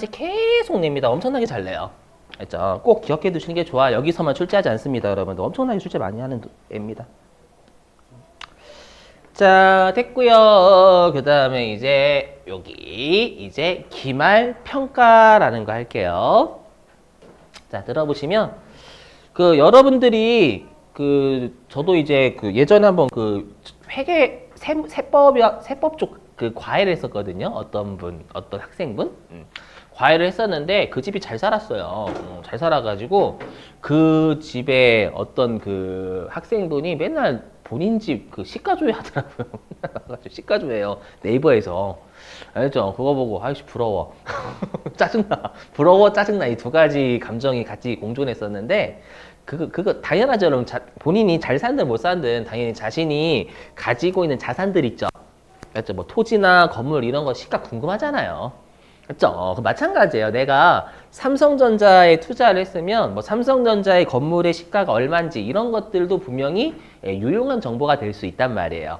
계속 냅니다. 엄청나게 잘 내요. 알죠? 꼭 기억해 두시는 게 좋아. 여기서만 출제하지 않습니다, 여러분들. 엄청나게 출제 많이 하는 애입니다. 자, 됐고요. 그 다음에 이제 여기 이제 기말 평가라는 거 할게요. 자, 들어보시면 여러분들이 저도 이제 예전에 한번 회계 세법 쪽 과외를 했었거든요. 어떤 학생분 과외를 했었는데 그 집이 잘 살았어요. 잘 살아가지고 그 집에 어떤 학생분이 맨날 본인 집 시가조회 하더라고요. 시가조회요. 네이버에서. 알죠? 그거 보고 아이씨 부러워. 짜증나. 부러워 짜증나 이 두 가지 감정이 같이 공존했었는데 그거 당연하죠. 여러분. 본인이 잘 산든 못 산든 당연히 자신이 가지고 있는 자산들 있죠. 맞죠? 뭐 토지나 건물 이런 거 시가 궁금하잖아요. 그렇죠? 마찬가지예요. 내가 삼성전자에 투자를 했으면 뭐 삼성전자의 건물의 시가가 얼마인지 이런 것들도 분명히 유용한 정보가 될 수 있단 말이에요.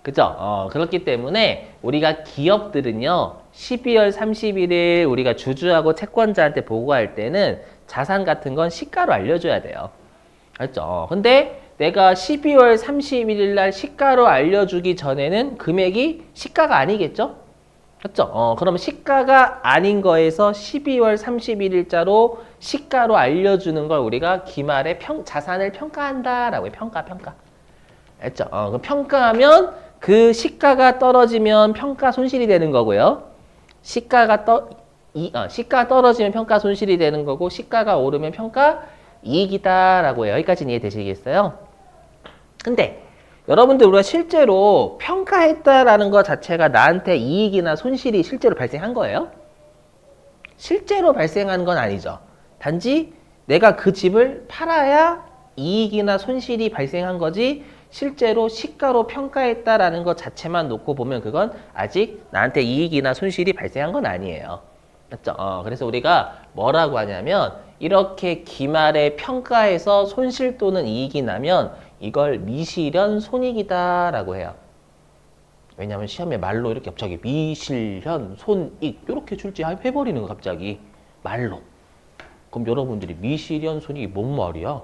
그죠? 그렇기 때문에 우리가 기업들은요, 12월 31일 우리가 주주하고 채권자한테 보고할 때는 자산 같은 건 시가로 알려줘야 돼요. 알죠? 근데 내가 12월 31일 날 시가로 알려주기 전에는 금액이 시가가 아니겠죠? 그렇죠? 그러면 시가가 아닌 거에서 12월 31일자로 시가로 알려주는 걸 우리가 기말에 자산을 평가한다라고 해요. 평가. 알죠? 그럼 평가하면 그 시가가 떨어지면 평가 손실이 되는 거고요. 시가가 떨어지면 평가 손실이 되는 거고, 시가가 오르면 평가 이익이다라고 해요. 여기까지는 이해되시겠어요? 근데 여러분들 우리가 실제로 평가했다라는 것 자체가 나한테 이익이나 손실이 실제로 발생한 거예요? 실제로 발생한 건 아니죠. 단지 내가 그 집을 팔아야 이익이나 손실이 발생한 거지 실제로 시가로 평가했다라는 것 자체만 놓고 보면 그건 아직 나한테 이익이나 손실이 발생한 건 아니에요. 맞죠? 그래서 우리가 뭐라고 하냐면 이렇게 기말에 평가해서 손실 또는 이익이 나면 이걸 미실현 손익이다라고 해요. 왜냐하면 시험에 말로 이렇게 갑자기 미실현 손익 이렇게 출제해버리는 거 갑자기 말로. 그럼 여러분들이 미실현 손익이 뭔 말이야?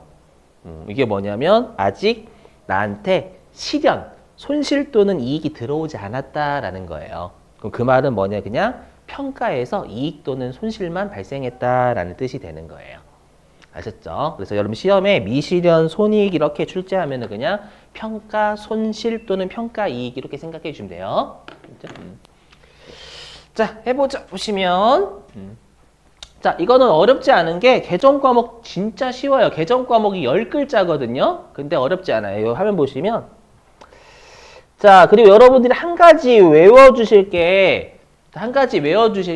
이게 뭐냐면 아직 나한테 실현, 손실 또는 이익이 들어오지 않았다라는 거예요. 그럼 그 말은 뭐냐? 그냥 평가에서 이익 또는 손실만 발생했다라는 뜻이 되는 거예요. 아셨죠? 그래서 여러분 시험에 미실현, 손익 이렇게 출제하면은 그냥 평가, 손실 또는 평가, 이익 이렇게 생각해 주시면 돼요. 자, 해보자. 보시면 자, 이거는 어렵지 않은 게 개정 과목 진짜 쉬워요. 개정 과목이 10글자거든요. 근데 어렵지 않아요. 이 화면 보시면 자, 그리고 여러분들이 한 가지 외워주실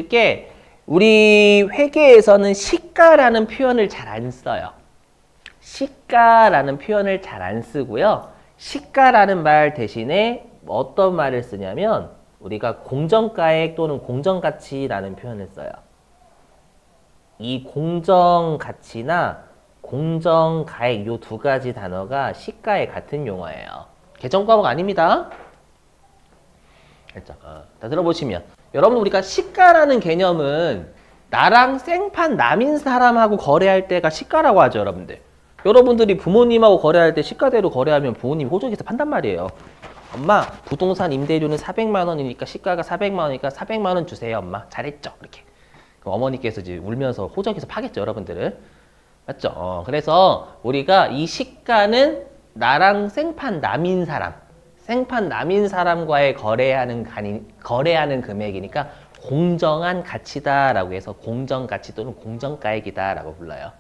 게 우리 회계에서는 시가라는 표현을 잘 안 써요. 시가라는 표현을 잘 안 쓰고요. 시가라는 말 대신에 어떤 말을 쓰냐면 우리가 공정가액 또는 공정가치라는 표현을 써요. 이 공정가치나 공정가액 요 두 가지 단어가 시가에 같은 용어예요. 개정 과목 아닙니다. 알죠? 다 들어보시면 여러분 우리가 시가라는 개념은 나랑 생판 남인 사람하고 거래할 때가 시가라고 하죠, 여러분들. 여러분들이 부모님하고 거래할 때 시가대로 거래하면 부모님이 호적에서 판단 말이에요. 엄마, 부동산 임대료는 400만 원이니까 시가가 400만 원이니까 400만 원 주세요, 엄마. 잘했죠? 이렇게. 그럼 어머니께서 이제 울면서 호적에서 파겠죠, 여러분들을. 맞죠? 그래서 우리가 이 시가는 나랑 생판 남인 사람과의 거래하는 금액이니까 공정한 가치다라고 해서 공정가치 또는 공정가액이다라고 불러요.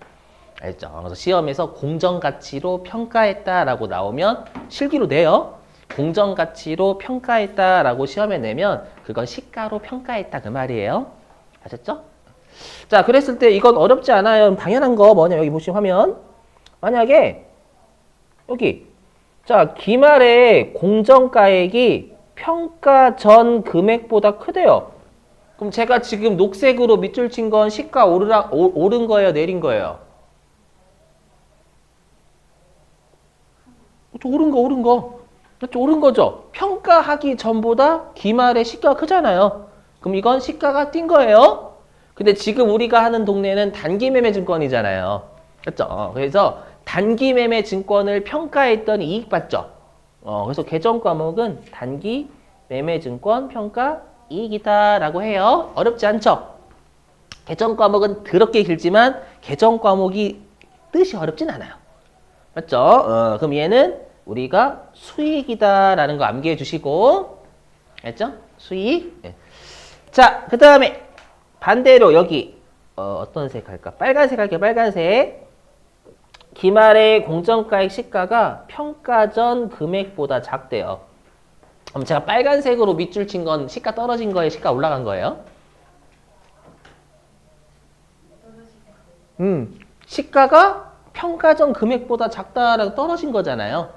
알죠? 그래서 시험에서 공정가치로 평가했다라고 나오면 실기로 내요. 공정가치로 평가했다라고 시험에 내면 그건 시가로 평가했다 그 말이에요. 아셨죠? 자, 그랬을 때 이건 어렵지 않아요. 당연한 거 뭐냐? 여기 보시면 화면. 만약에 여기 자, 기말에 공정가액이 평가 전 금액보다 크대요. 그럼 제가 지금 녹색으로 밑줄 친 건 시가 오른 거예요? 내린 거예요? 오른 거. 그렇죠? 오른 거죠? 평가하기 전보다 기말에 시가가 크잖아요. 그럼 이건 시가가 뛴 거예요. 근데 지금 우리가 하는 동네는 단기 매매 증권이잖아요. 그렇죠? 그래서 단기 매매 증권을 평가했더니 이익 봤죠. 그래서 개정 과목은 단기 매매 증권 평가 이익이다라고 해요. 어렵지 않죠? 개정 과목은 더럽게 길지만 개정 과목이 뜻이 어렵진 않아요. 맞죠? 그럼 얘는 우리가 수익이다라는 거 암기해 주시고, 알죠? 수익. 네. 자, 그 다음에 반대로 여기 어떤 색 할까? 빨간색 할게요. 빨간색. 기말의 공정가액 시가가 평가 전 금액보다 작대요. 그럼 제가 빨간색으로 밑줄 친 건 시가 떨어진 거예요? 시가 올라간 거예요? 시가가 평가 전 금액보다 작다라고 떨어진 거잖아요.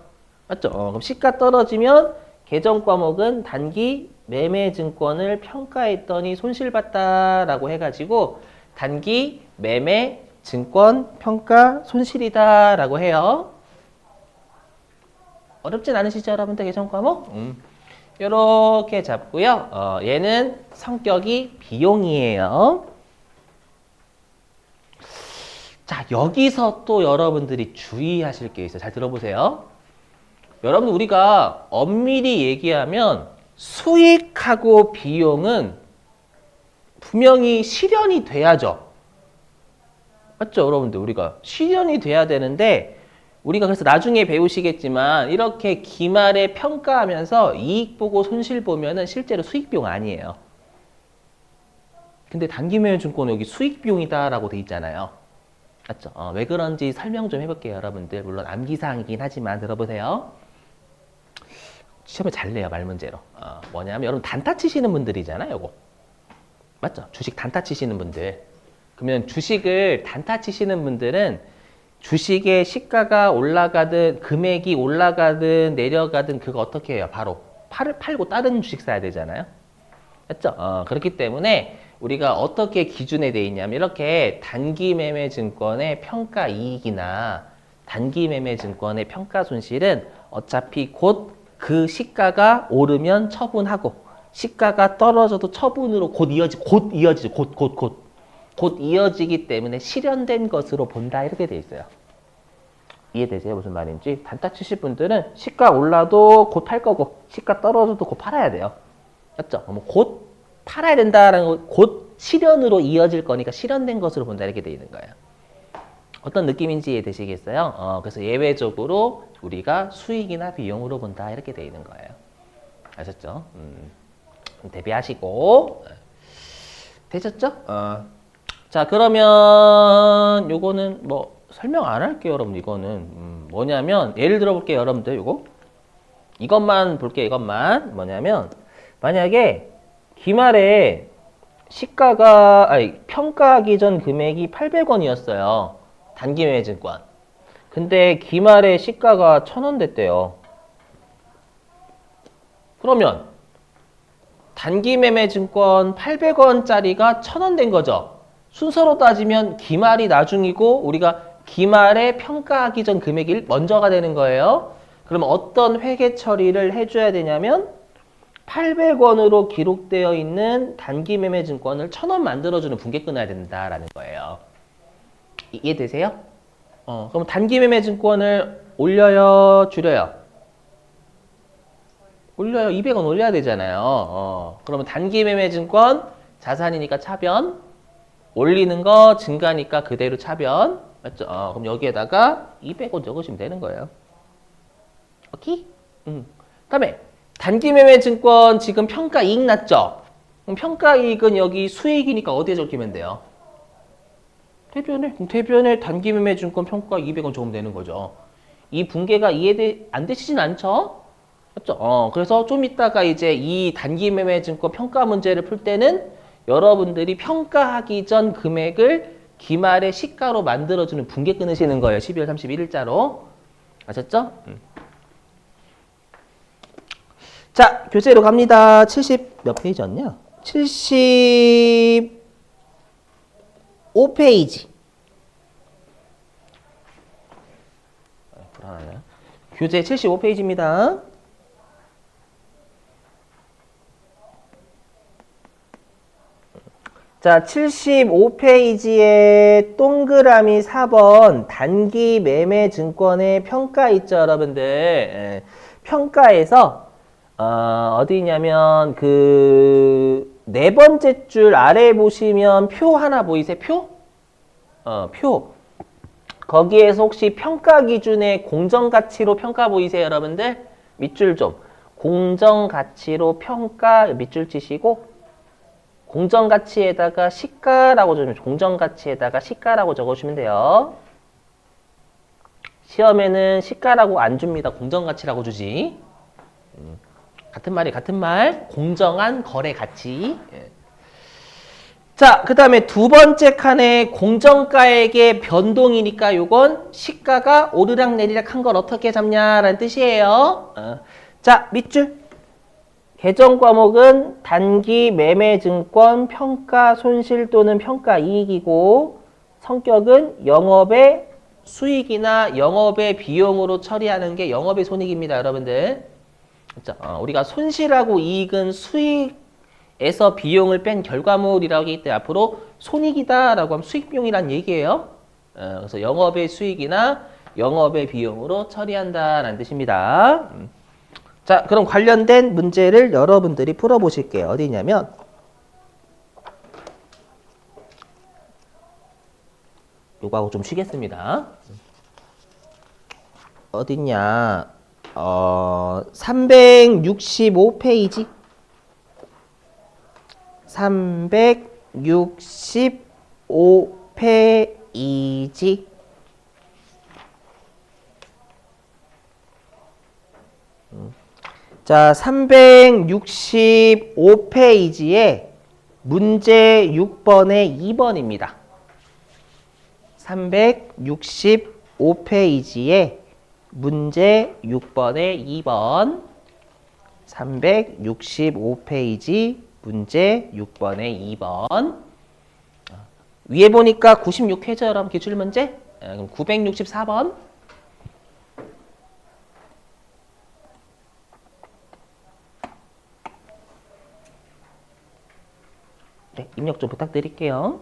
맞죠? 그럼 시가 떨어지면 개정 과목은 단기 매매 증권을 평가했더니 손실봤다라고 해가지고 단기 매매 증권 평가 손실이다라고 해요. 어렵진 않으시죠, 여러분들 개정 과목? 이렇게 잡고요. 얘는 성격이 비용이에요. 자, 여기서 또 여러분들이 주의하실 게 있어요. 잘 들어보세요. 여러분, 우리가 엄밀히 얘기하면 수익하고 비용은 분명히 실현이 돼야죠. 맞죠, 여러분들? 우리가 실현이 돼야 되는데 우리가 그래서 나중에 배우시겠지만 이렇게 기말에 평가하면서 이익 보고 손실 보면은 실제로 수익 비용 아니에요. 근데 단기매매증권 여기 수익 비용이다라고 돼 있잖아요. 맞죠? 왜 그런지 설명 좀 해볼게요, 여러분들. 물론 암기사항이긴 하지만 들어보세요. 시험에 잘 내요, 말 문제로. 뭐냐면 여러분 단타 치시는 분들이잖아요, 요거. 맞죠? 주식 단타 치시는 분들. 그러면 주식을 단타 치시는 분들은 주식의 시가가 올라가든 금액이 올라가든 내려가든 그거 어떻게 해요? 바로 팔고 다른 주식 사야 되잖아요. 맞죠? 그렇기 때문에 우리가 어떻게 기준에 돼 있냐면 이렇게 단기 매매 증권의 평가 이익이나 단기 매매 증권의 평가 손실은 어차피 곧 그 시가가 오르면 처분하고 시가가 떨어져도 처분으로 곧 이어지죠. 곧 이어지기 때문에 실현된 것으로 본다 이렇게 돼 있어요. 이해되세요? 무슨 말인지? 단타 치실 분들은 시가 올라도 곧 팔 거고 시가 떨어져도 곧 팔아야 돼요. 맞죠? 곧 팔아야 된다라는 거, 곧 실현으로 이어질 거니까 실현된 것으로 본다 이렇게 돼 있는 거예요. 어떤 느낌인지 이해되시겠어요? 그래서 예외적으로 우리가 수익이나 비용으로 본다 이렇게 돼 있는 거예요. 아셨죠? 대비하시고 되셨죠? 자, 그러면 요거는 뭐 설명 안 할게요, 여러분. 이거는 뭐냐면 예를 들어 볼게요, 여러분들. 요거 이것만 볼게요. 이것만 뭐냐면 만약에 기말에 평가하기 전 금액이 800원이었어요. 단기 매매 증권. 근데 기말에 시가가 1,000원 됐대요. 그러면 단기 매매 증권 800원짜리가 1,000원 된 거죠. 순서로 따지면 기말이 나중이고 우리가 기말에 평가하기 전 금액이 먼저가 되는 거예요. 그러면 어떤 회계 처리를 해줘야 되냐면 800원으로 기록되어 있는 단기 매매 증권을 1,000원 만들어주는 분께 끊어야 된다라는 거예요. 이해되세요? 그럼 단기 매매 증권을 올려요, 줄여요? 올려요. 200원 올려야 되잖아요. 그러면 단기 매매 증권 자산이니까 차변, 올리는 거 증가니까 그대로 차변. 맞죠? 그럼 여기에다가 200원 적으시면 되는 거예요. 오케이? 그다음에 단기 매매 증권 지금 평가 이익 났죠? 그럼 평가 이익은 여기 수익이니까 어디에 적히면 돼요? 대변에 단기 매매 증권 평가 200원 적으면 되는 거죠. 이 분계가 안 되시진 않죠? 맞죠? 그래서 좀 이따가 이제 이 단기 매매 증권 평가 문제를 풀 때는 여러분들이 평가하기 전 금액을 기말의 시가로 만들어주는 분계 끊으시는 거예요. 12월 31일자로. 아셨죠? 자, 교재로 갑니다. 70 몇 페이지였냐? 75페이지. 불안하네. 교재 75페이지입니다. 자, 75페이지에 동그라미 4번 단기 매매 증권의 평가 있죠, 여러분들. 예. 평가에서 어디 있냐면 그 네 번째 줄 아래에 보시면 표 하나 보이세요? 표? 표. 거기에서 혹시 평가 기준의 공정가치로 평가 보이세요, 여러분들? 밑줄 좀. 공정가치로 평가 밑줄 치시고 공정가치에다가 시가라고 적으면 공정가치에다가 시가라고 적어주시면 돼요. 시험에는 시가라고 안 줍니다. 공정가치라고 주지. 같은 말이 같은 말. 공정한 거래 가치. 예. 자, 그 다음에 두 번째 칸에 공정가액의 변동이니까 요건 시가가 오르락 내리락 한 걸 어떻게 잡냐라는 뜻이에요. 자, 밑줄. 개정 과목은 단기 매매 증권 평가 손실 또는 평가 이익이고 성격은 영업의 수익이나 영업의 비용으로 처리하는 게 영업의 손익입니다, 여러분들. 자, 우리가 손실하고 이익은 수익에서 비용을 뺀 결과물이라고 하기 때문에 앞으로 손익이다라고 하면 수익 비용이란 얘기예요. 그래서 영업의 수익이나 영업의 비용으로 처리한다라는 뜻입니다. 자, 그럼 관련된 문제를 여러분들이 풀어보실게요. 어디냐면 요거하고 좀 쉬겠습니다. 어딨냐? 365페이지. 365페이지. 자, 365페이지에 문제 6번에 2번입니다. 365페이지에 문제 6번에 2번. 365페이지 문제 6번에 2번. 위에 보니까 96회죠, 여러분. 기출문제. 그럼 964번. 네, 입력 좀 부탁드릴게요.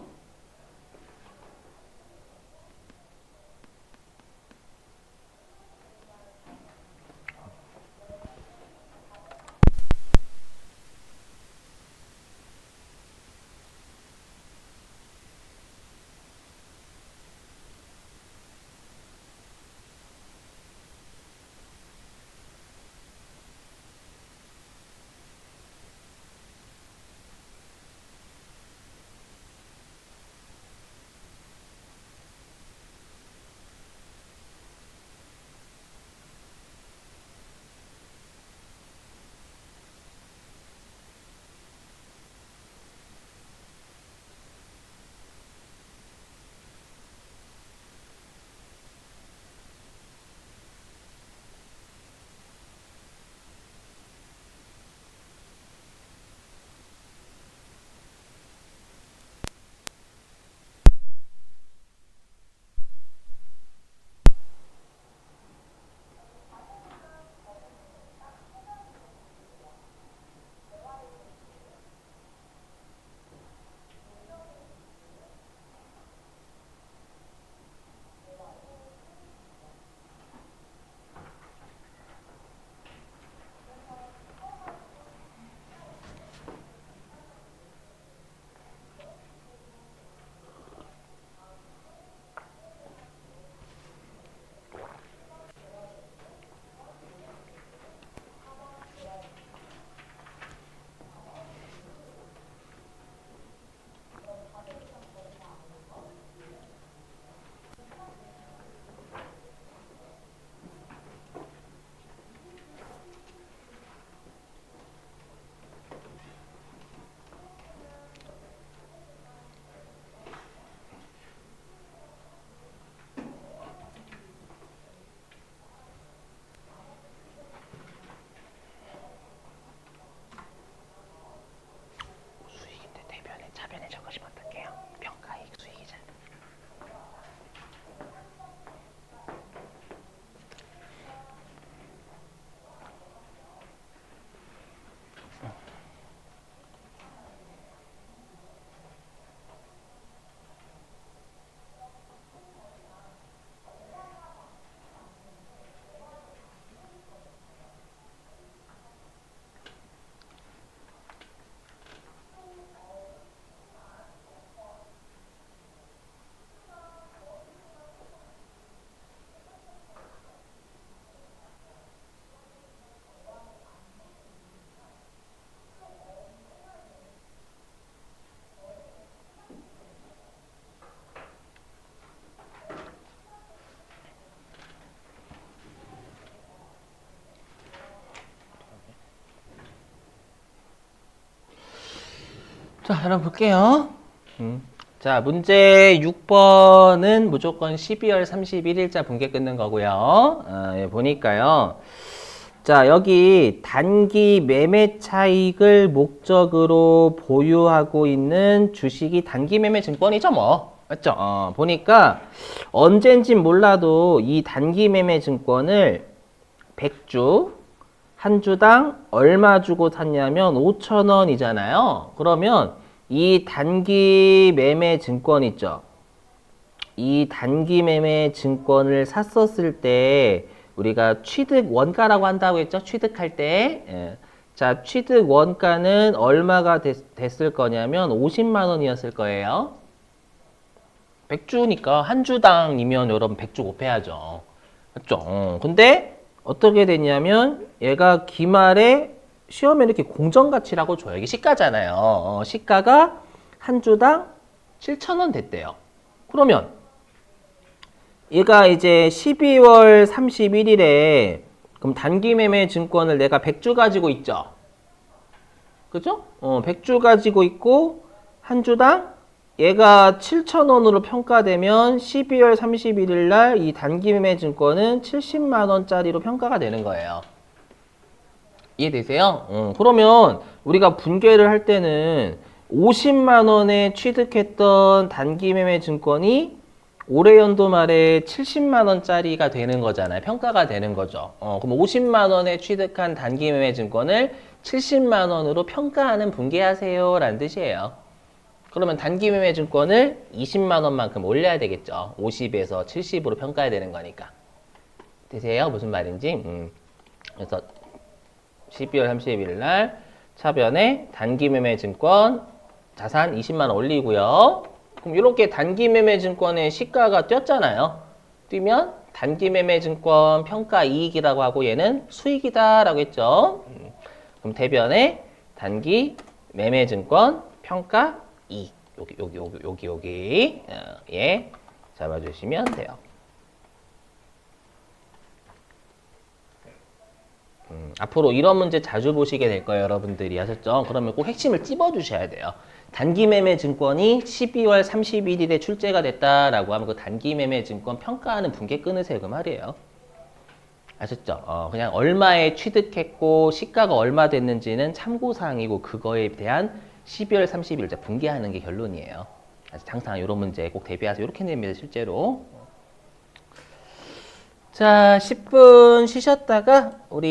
자, 여러분 볼게요. 자, 문제 6번은 무조건 12월 31일자 분계 끊는 거고요. 예, 보니까요. 자, 여기 단기 매매 차익을 목적으로 보유하고 있는 주식이 단기 매매 증권이죠, 뭐. 맞죠? 보니까 언젠진 몰라도 이 단기 매매 증권을 100주, 한 주당 얼마 주고 샀냐면 5,000원이잖아요. 그러면 이 단기 매매 증권 있죠? 이 단기 매매 증권을 샀었을 때 우리가 취득 원가라고 한다고 했죠? 취득할 때. 예. 자, 취득 원가는 얼마가 됐을 거냐면 50만 원이었을 거예요. 100주니까 한 주당이면 여러분 100주 곱해야죠. 맞죠? 근데 어떻게 됐냐면 얘가 기말에 시험에 이렇게 공정가치라고 줘요. 이게 시가잖아요. 시가가 한 주당 7,000원 됐대요. 그러면 얘가 이제 12월 31일에 그럼 단기 매매 증권을 내가 100주 가지고 있죠. 그죠? 100주 가지고 있고 한 주당 얘가 7,000원으로 평가되면 12월 31일 날 이 단기 매매 증권은 70만 원짜리로 평가가 되는 거예요. 이해되세요? 그러면 우리가 분괴를 할 때는 50만 원에 취득했던 단기 매매 증권이 올해 연도 말에 70만 원짜리가 되는 거잖아요. 평가가 되는 거죠. 그럼 50만 원에 취득한 단기 매매 증권을 70만 원으로 평가하는 분괴하세요 라는 뜻이에요. 그러면 단기 매매 증권을 20만 원만큼 올려야 되겠죠. 50에서 70으로 평가해야 되는 거니까. 되세요? 무슨 말인지? 그래서 12월 31일 날 차변에 단기 매매 증권 자산 20만 원 올리고요. 그럼 이렇게 단기 매매 증권의 시가가 뛰었잖아요. 뛰면 단기 매매 증권 평가 이익이라고 하고 얘는 수익이다라고 했죠. 그럼 대변에 단기 매매 증권 평가 이익 여기 예 잡아주시면 돼요. 앞으로 이런 문제 자주 보시게 될 거예요, 여러분들이. 하셨죠? 그러면 꼭 핵심을 찝어주셔야 돼요. 단기 매매 증권이 12월 31일에 출제가 됐다라고 하면 그 단기 매매 증권 평가하는 분께 끊으세요, 그 말이에요. 아셨죠? 그냥 얼마에 취득했고 시가가 얼마 됐는지는 참고사항이고 그거에 대한 12월 30일자 분개하는 게 결론이에요. 그래서 항상 이런 문제 꼭 대비하세요. 이렇게 냅니다, 실제로. 자, 10분 쉬셨다가 우리